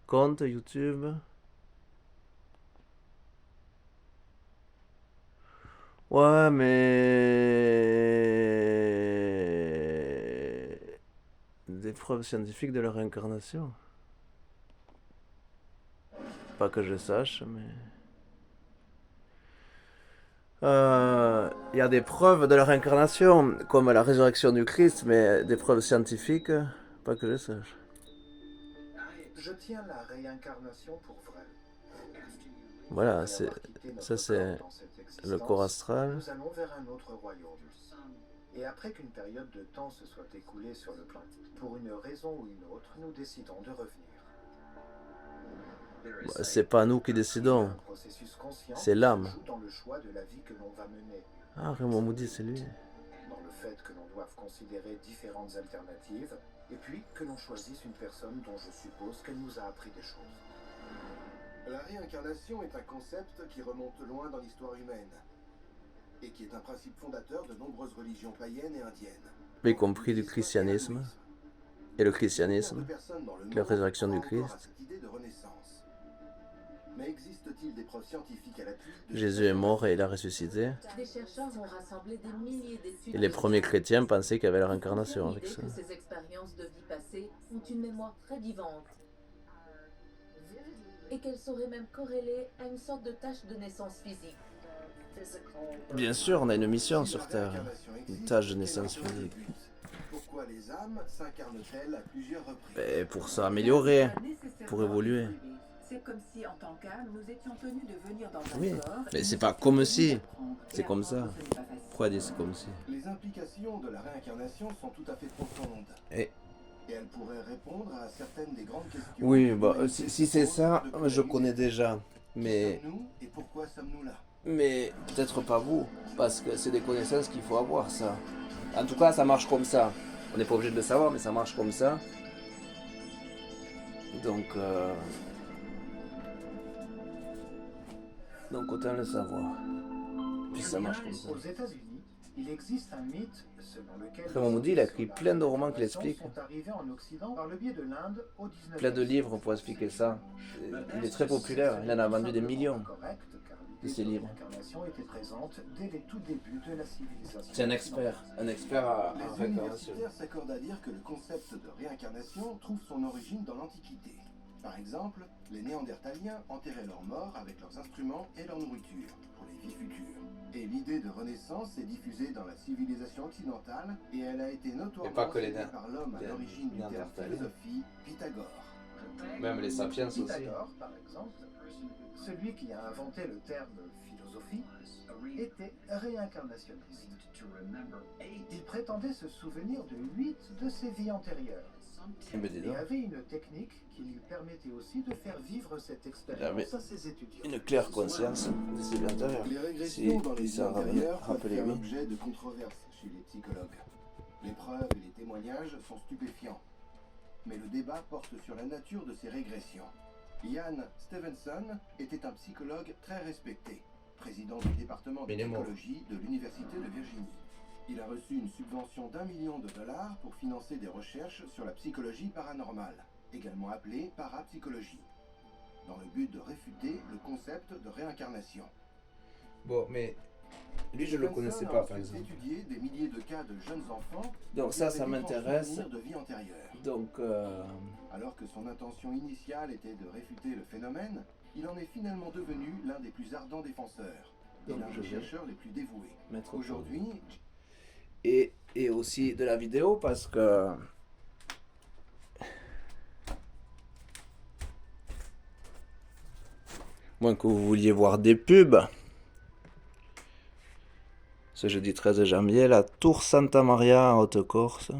[SPEAKER 2] compte YouTube. Ouais, mais des preuves scientifiques de la réincarnation. Pas que je sache, mais il y a des preuves de la réincarnation, comme la résurrection du Christ, mais des preuves scientifiques, pas que je sache.
[SPEAKER 10] Je tiens la réincarnation pour vrai.
[SPEAKER 2] Voilà, ça c'est le corps astral.
[SPEAKER 10] Nous allons vers un autre royaume. Et après qu'une période de temps se soit écoulée sur le plan, pour une raison ou une autre, nous décidons de revenir.
[SPEAKER 2] Bah, c'est pas nous qui décidons, c'est l'âme.
[SPEAKER 10] Dans le choix de la vie que l'on va mener.
[SPEAKER 2] Ah, Raymond Moody, c'est lui.
[SPEAKER 10] Dans le fait que l'on doive considérer différentes alternatives, et puis que l'on choisisse une personne dont je suppose qu'elle nous a appris des choses. La réincarnation est un concept qui remonte loin dans l'histoire humaine, et qui est un principe fondateur de nombreuses religions païennes et indiennes.
[SPEAKER 2] Y compris du christianisme. Et le christianisme, la résurrection du Christ.
[SPEAKER 10] Mais existe-t-il des preuves scientifiques à l'appui de
[SPEAKER 2] Jésus est mort et il a ressuscité.
[SPEAKER 11] Des chercheurs ont rassemblé des milliers d'études.
[SPEAKER 2] Et les premiers chrétiens pensaient qu'il y avait la réincarnation avec ça.
[SPEAKER 11] Que ces expériences de vie passée ont une mémoire très vivante. Et qu'elles seraient même corrélées à une sorte de tâche de naissance physique.
[SPEAKER 2] Bien sûr, on a une mission sur Terre. Une tâche de naissance physique.
[SPEAKER 10] Pourquoi les âmes s'incarnent-elles à plusieurs reprises?
[SPEAKER 2] Et pour s'améliorer, pour évoluer.
[SPEAKER 7] C'est comme si, en tant qu'âme, nous étions tenus de venir dans un
[SPEAKER 2] Oui,
[SPEAKER 7] corps.
[SPEAKER 2] mais c'est pas comme si. C'est comme ça. Pourquoi dire c'est comme si?
[SPEAKER 10] Les implications de la réincarnation sont tout à fait profondes. Et elles pourraient répondre à certaines des grandes questions.
[SPEAKER 2] Oui, bah, si c'est ça, je connais déjà. Mais.
[SPEAKER 10] Qui sommes-nous et pourquoi sommes-nous là?
[SPEAKER 2] Mais peut-être pas vous, parce que c'est des connaissances qu'il faut avoir, ça. En tout cas, ça marche comme ça. On n'est pas obligé de le savoir, mais ça marche comme ça. Donc autant le savoir. Puis ça marche comme ça.
[SPEAKER 10] Aux États-Unis, il existe un mythe selon lequel
[SPEAKER 2] Raymond Moody, il a écrit plein de romans qui l'expliquent.
[SPEAKER 10] sont arrivés en Occident par le biais de l'Inde au 19e
[SPEAKER 2] Plein de livres pour expliquer ça. Il est très populaire, il en a vendu des millions de ces livres.
[SPEAKER 10] L'incarnation était présente dès les tout débuts de la civilisation.
[SPEAKER 2] C'est un expert à
[SPEAKER 10] Les
[SPEAKER 2] réincarnation.
[SPEAKER 10] universitaires s'accordent à dire que le concept de réincarnation trouve son origine dans l'Antiquité. Par exemple, les Néandertaliens enterraient leurs morts avec leurs instruments et leur nourriture pour les vies futures. Et l'idée de renaissance s'est diffusée dans la civilisation occidentale et elle a été notoirement célébrée par l'homme à l'origine du terme philosophie, Pythagore.
[SPEAKER 2] Même les sapiens aussi.
[SPEAKER 10] Pythagore, par exemple, celui qui a inventé le terme philosophie, était réincarnationniste. Il prétendait se souvenir de 8 de ses vies antérieures. Et avait une technique qui lui permettait aussi de faire vivre cette expérience à ses étudiants.
[SPEAKER 2] Une claire conscience de ses vies antérieures.
[SPEAKER 10] Les régressions dans les vies antérieures peuvent faire
[SPEAKER 2] rappelez-lui.
[SPEAKER 10] l'objet de controverses chez les psychologues. Les preuves et les témoignages sont stupéfiants. Mais le débat porte sur la nature de ces régressions. Ian Stevenson était un psychologue très respecté, président du département de psychologie de l'Université de Virginie. Il a reçu une subvention d'1 million de dollars pour financer des recherches sur la psychologie paranormale, également appelée parapsychologie, dans le but de réfuter le concept de réincarnation.
[SPEAKER 2] Bon, mais lui, je le connaissais pas, par exemple.
[SPEAKER 10] Étudié des milliers de cas de jeunes enfants.
[SPEAKER 2] Donc ça m'intéresse.
[SPEAKER 10] De vie antérieure.
[SPEAKER 2] Donc,
[SPEAKER 10] alors que son intention initiale était de réfuter le phénomène, il en est finalement devenu l'un des plus ardents défenseurs.
[SPEAKER 2] Donc,
[SPEAKER 10] l'un des chercheurs les plus dévoués. Aujourd'hui...
[SPEAKER 2] Et aussi de la vidéo parce que... Moins que vous vouliez voir des pubs. Ce jeudi 13 janvier, la tour Santa Maria en Haute-Corse.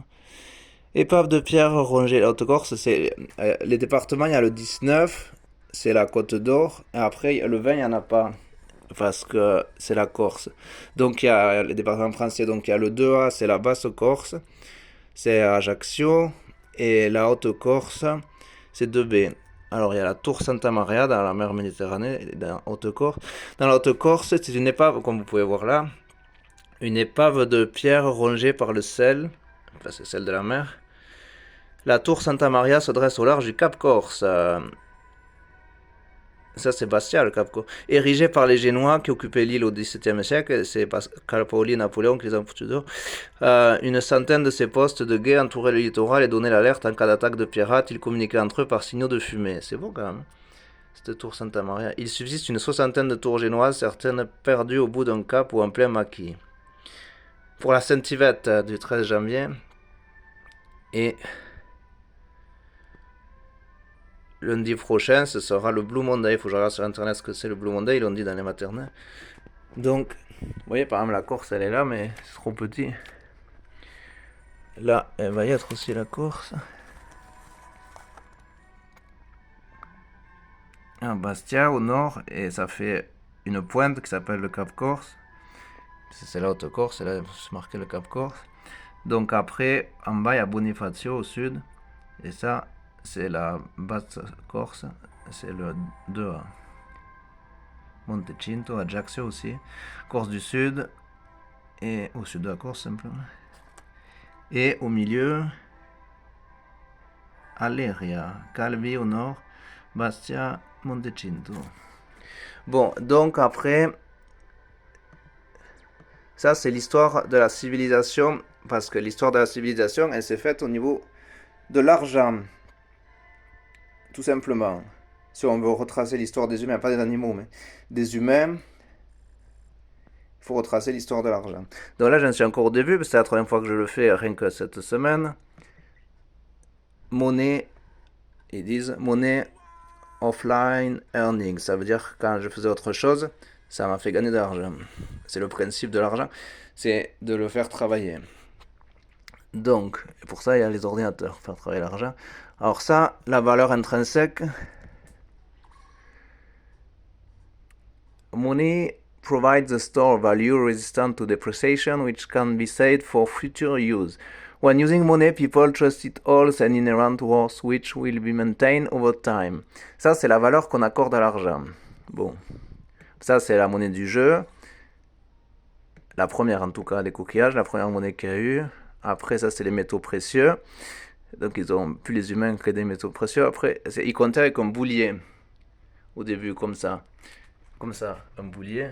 [SPEAKER 2] Épave de pierre rongée. La Haute-Corse, c'est les départements, il y a le 19, c'est la Côte d'Or. Et après, le 20, il n'y en a pas. Parce que c'est la Corse. Donc il y a les départements français. Donc il y a le 2A, c'est la Basse-Corse. C'est Ajaccio. Et la Haute-Corse, c'est 2B. Alors il y a la tour Santa Maria dans la mer Méditerranée, dans la Haute-Corse. Dans la Haute-Corse, c'est une épave, comme vous pouvez voir là. Une épave de pierre rongée par le sel. Enfin, c'est celle de la mer. La tour Santa Maria se dresse au large du Cap Corse. Ça, c'est Bastia, le Cap Corse. Érigé par les Génois qui occupaient l'île au XVIIe siècle, c'est Pascal Paoli et Napoléon qui les ont foutus dehors. Une centaine de ces postes de guet entouraient le littoral et donnaient l'alerte en cas d'attaque de pirates. Ils communiquaient entre eux par signaux de fumée. C'est beau quand même, cette tour Santa Maria. Il subsiste une soixantaine de tours génoises, certaines perdues au bout d'un cap ou en plein maquis. Pour la Saint-Yvette du 13 janvier, et lundi prochain, ce sera le Blue Monday. Il faut que je regarde sur internet ce que c'est le Blue Monday, ils l'ont dit dans les maternelles. Donc, vous voyez, par exemple, la Corse, elle est là, mais c'est trop petit. Là, elle va y être aussi la Corse. À Bastia, au nord, et ça fait une pointe qui s'appelle le Cap Corse. C'est la Haute-Corse, et là, c'est marqué le Cap Corse. Donc après, en bas, il y a Bonifacio au sud, et ça, c'est la Basse-Corse, c'est le 2A. Montecinto, Ajaccio aussi, Corse du Sud, et au sud de la Corse simplement. Et au milieu, Aleria, Calvi au nord, Bastia, Montecinto. Bon, donc après, ça c'est l'histoire de la civilisation, parce que l'histoire de la civilisation, elle s'est faite au niveau de l'argent. Tout simplement. Si on veut retracer l'histoire des humains, pas des animaux, mais des humains, il faut retracer l'histoire de l'argent. Donc là, j'en suis encore au début, parce que c'est la troisième fois que je le fais, rien que cette semaine. Monnaie, ils disent monnaie offline earning. Ça veut dire quand je faisais autre chose, ça m'a fait gagner de l'argent. C'est le principe de l'argent, c'est de le faire travailler. Donc, pour ça, il y a les ordinateurs, faire travailler l'argent. Alors ça, la valeur intrinsèque, money provides a store value resistant to depreciation which can be saved for future use. When using money, people trust it holds an inherent worth which will be maintained over time. Ça, c'est la valeur qu'on accorde à l'argent. Bon, ça, c'est la monnaie du jeu. La première, en tout cas, des coquillages, la première monnaie qu'il y a eu. Après, ça, c'est les métaux précieux. Donc, ils ont plus les humains créé des métaux précieux. Après, ils comptaient avec un boulier. Au début, comme ça. Comme ça, un boulier.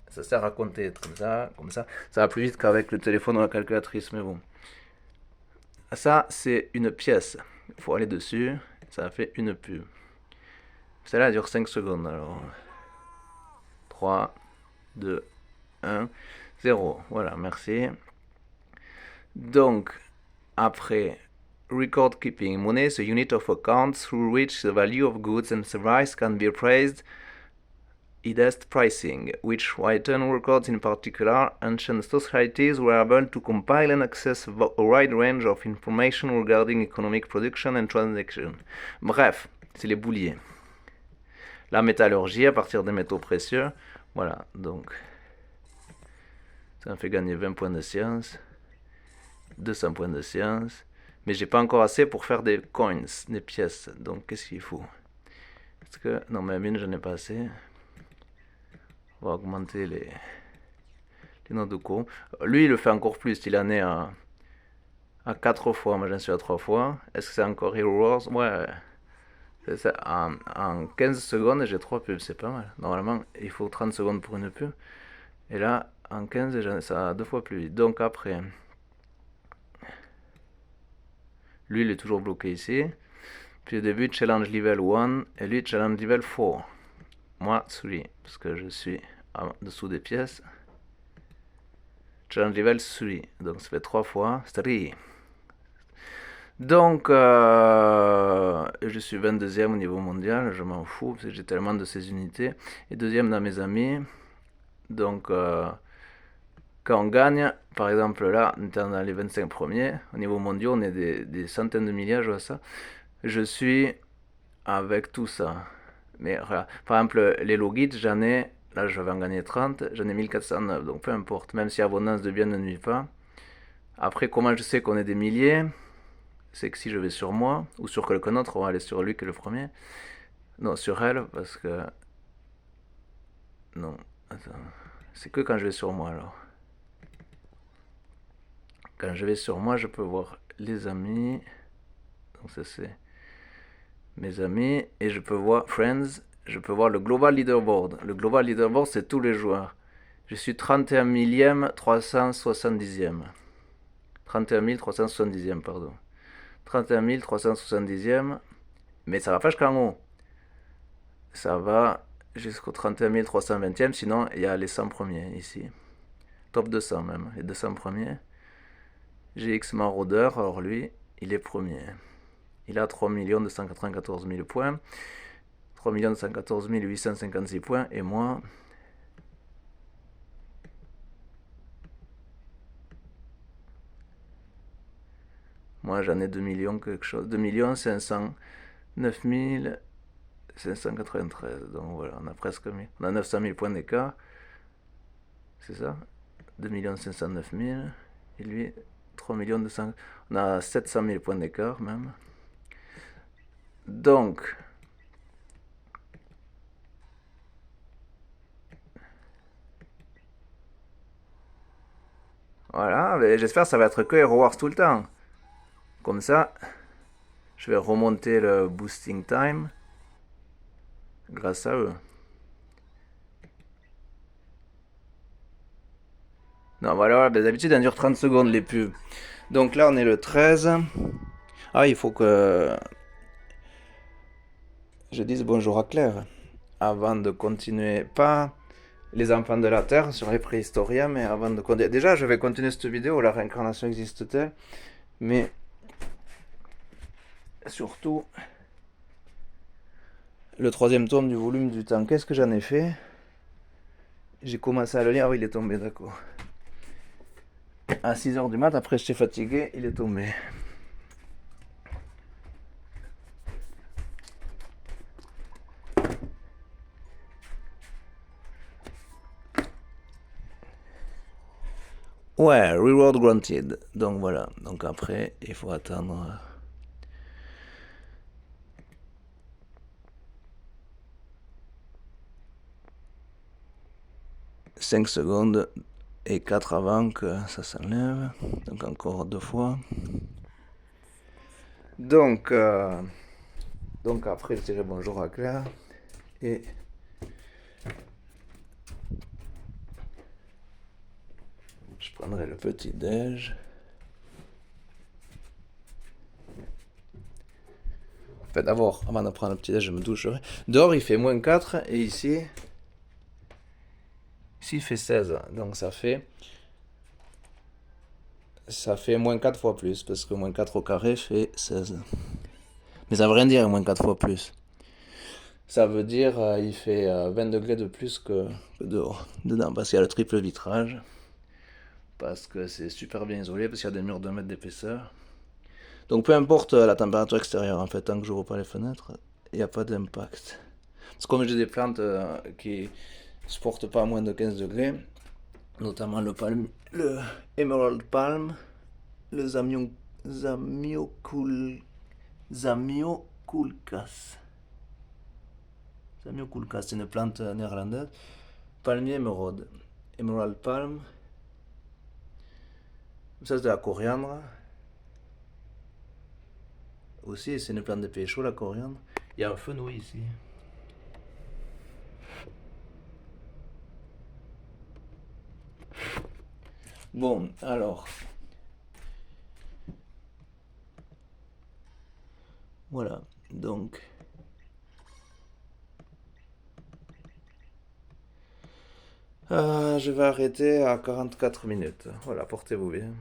[SPEAKER 2] Ça sert à compter comme ça, comme ça. Ça va plus vite qu'avec le téléphone ou la calculatrice, mais bon. Ça, c'est une pièce. Il faut aller dessus. Ça fait une pub. Celle-là dure 5 secondes. Alors, 3, 2, 1, 0. Voilà, merci. Donc, après, record keeping. Money is a unit of account through which the value of goods and services can be appraised. Idest pricing, which Whiten records in particular, ancient societies were able to compile and access a wide range of information regarding economic production and transaction. Bref, c'est les bouliers. La métallurgie à partir des métaux précieux. Voilà, donc ça me fait gagner 20 points de science. 200 points de science, mais j'ai pas encore assez pour faire des coins, des pièces. Donc qu'est-ce qu'il faut? Parce que non, mais mine, je n'ai pas assez. On va augmenter les notes de co. Lui, il le fait encore plus. Il en est à 4 fois. Moi, j'en suis à 3 fois. Est-ce que c'est encore Hero Wars? Ouais. C'est en 15 secondes, j'ai 3 pubs. C'est pas mal. Normalement, il faut 30 secondes pour une pub. Et là, en 15, ça va 2 fois plus vite. Donc après, lui, il est toujours bloqué ici. Puis au début, challenge level 1, et lui, challenge level 4. Moi, 3, parce que je suis en dessous des pièces. Challenge level 3, donc ça fait 3 fois 3. Donc, je suis 22e au niveau mondial, je m'en fous, parce que j'ai tellement de ces unités. Et deuxième dans mes amis. Donc, quand on gagne, par exemple là, on est dans les 25 premiers, au niveau mondial, on est des centaines de milliers, je vois ça. Je suis avec tout ça. Mais regarde, par exemple, les logits, j'en ai, là je vais en gagner 30, j'en ai 1409, donc peu importe, même si abondance de biens ne nuit pas. Après, comment je sais qu'on est des milliers? C'est que si je vais sur moi, ou sur quelqu'un d'autre, on va aller sur lui qui est le premier. Non, sur elle, parce que... Non, attends. C'est que quand je vais sur moi, alors. Quand je vais sur moi, je peux voir les amis. Donc ça, c'est mes amis. Et je peux voir Friends. Je peux voir le Global Leaderboard. Le Global Leaderboard, c'est tous les joueurs. Je suis 31 millième, 370e. 31 370e, pardon. 31 370e, mais ça va pas jusqu'en haut. Ça va jusqu'au 31 320e, sinon il y a les 100 premiers ici. Top 200 même, les 200 premiers. GX Marauder, alors lui, il est premier. Il a 3 294 000 points. 3 214 856 points, et moi... Moi, j'en ai 2 millions quelque chose. 2 509 593. Donc voilà, on a presque... On a 900 000 points d'écart. C'est ça 2 509 000. Et lui, 3 200... On a 700 000 points d'écart même. Donc... Voilà, j'espère que ça va être que Hero Wars tout le temps. Comme ça, je vais remonter le boosting time grâce à eux. Non, voilà, d'habitude, ça dure 30 secondes les pubs. Donc là, on est le 13. Ah, il faut que je dise bonjour à Claire avant de continuer. Pas les enfants de la Terre sur les préhistoriens, mais avant de continuer. Déjà, je vais continuer cette vidéo. La réincarnation existe-t-elle? Mais surtout, le 3e tome du volume du temps. Qu'est-ce que j'en ai fait? J'ai commencé à le lire. Ah oui, il est tombé, d'accord. À 6h du mat, après j'étais fatigué, il est tombé. Ouais, reward granted. Donc voilà. Donc après, il faut attendre... 5 secondes et 4 avant que ça s'enlève. Donc encore 2 fois. Donc après je dirai bonjour à Claire. Et je prendrai le petit déj. En fait d'abord, avant de prendre le petit déj, je me doucherai. Dehors il fait -4 et ici... Ici, il fait 16, donc ça fait -4 fois plus, parce que -4 au carré fait 16. Mais ça veut rien dire, -4 fois plus. Ça veut dire il fait 20 degrés de plus que dehors, dedans, parce qu'il y a le triple vitrage, parce que c'est super bien isolé, parce qu'il y a des murs de 1 mètre d'épaisseur. Donc peu importe la température extérieure, en fait, tant que je n'ouvre pas les fenêtres, il n'y a pas d'impact. Parce que comme j'ai des plantes qui supporte pas à moins de 15 degrés, notamment le Emerald Palm, le Zamioculcas. Zamioculcas, c'est une plante néerlandaise. Palmier émeraude. Emerald Palm. Ça, c'est de la coriandre. Aussi, c'est une plante de pays chaud, la coriandre. Il y a un fenouil ici. Bon, alors. Voilà, donc. Je vais arrêter à 44 minutes. Voilà, portez-vous bien.